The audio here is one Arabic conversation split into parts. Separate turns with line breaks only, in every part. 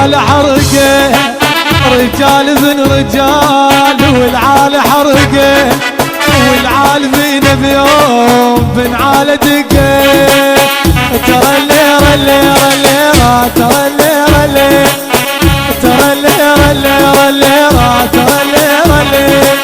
والعال حرقه رجال بن رجال والعال حرقه والعال بينا بيوم بن عال دقه ترى الليرة الليرة الليرة ترى الليرة الليرة ترى الليرة الليرة الليرة ترى الليرة الليرة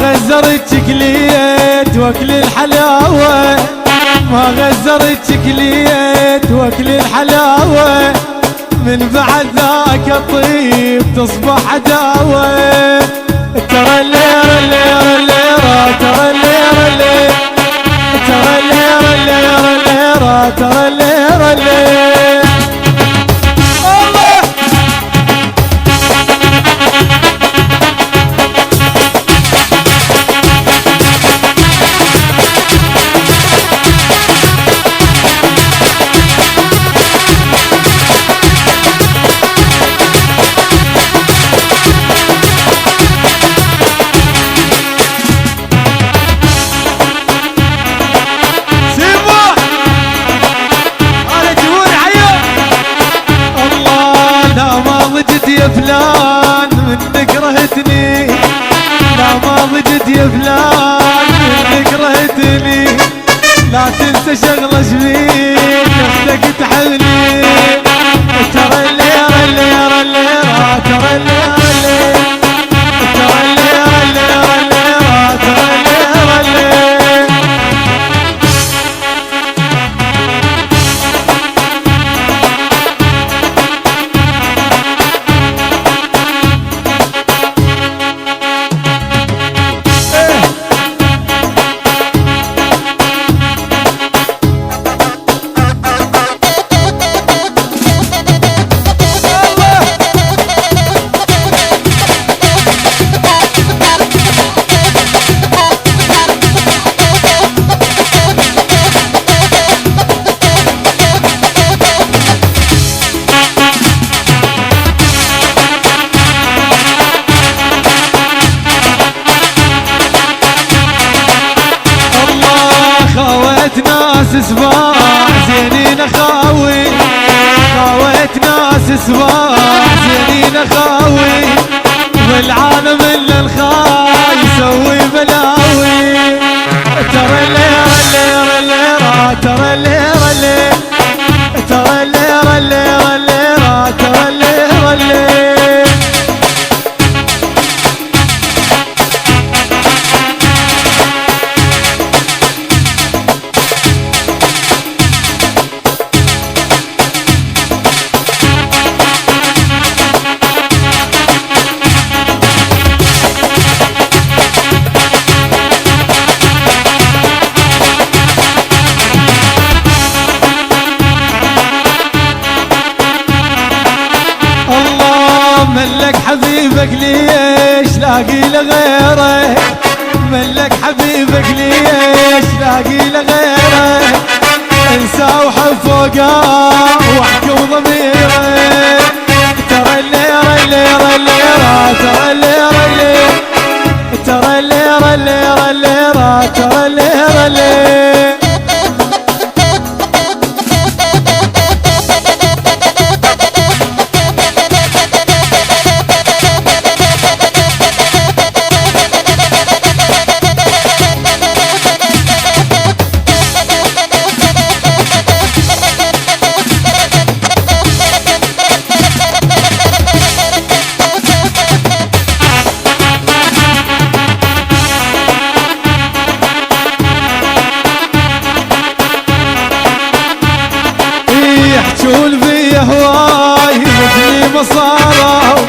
غزرتك ليت واكل الحلاوة ما غزرتك ليت واكل الحلاوة من بعد ذاك الطيب تصبح عداوة ترى الليرة الليرة الليرة ترى الليرة الليرة ترى الليرة الليرة الليرة ترى الليرة الليرة يا فلان من كرهتني لا ما ضجت يا فلان من كرهتني لا تنسى شغله شبيك نفسك تحبني ترى الليرة الليرة الليرة ترى الليرة الليرة ترى الليرة الليرة الليرة ترى الليرة الليرة ناس سباع زينين خاوي خاويت ناس سباع زينين خاوي والعالم الا الخاي يسوي بلاوي ترى الليرة الليرة الليرة ترى الليرة الليرة ترى الليرة الليرة الليرة ترى الليرة الليرة ملك حبيبك ليش لاقي لغيره ملك حبيبك ليش لاقي لغيره انسى وحب فوقه واحكم ضميره ترى الليرة الليرة الليرة ترى الليرة الليرة ترى الليرة الليرة الليرة ترى الليرة الليرة يحجون بي هواي مثلي مصاروا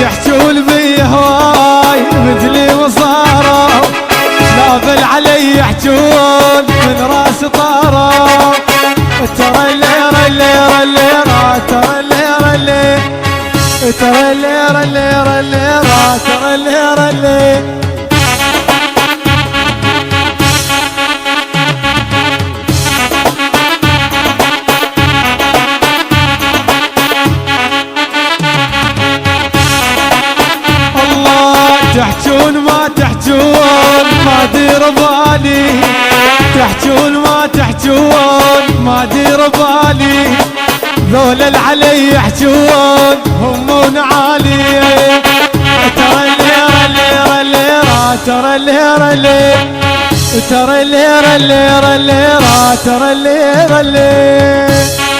يحجون بي هواي مثلي مصاروا شلافل علي يحجون من راس طاروا ترى الليرة الليرة الليرة ترى الليرة الليرة تحجون ما تحجون ما دير بالي، تحجون ما تحجون ما دير بالي، ذول العلي يحجون همون عالي. ترى الليرة الليرة الليرة ترى الليرة الليرة ترى الليرة الليرة الليرة ترى الليرة الليرة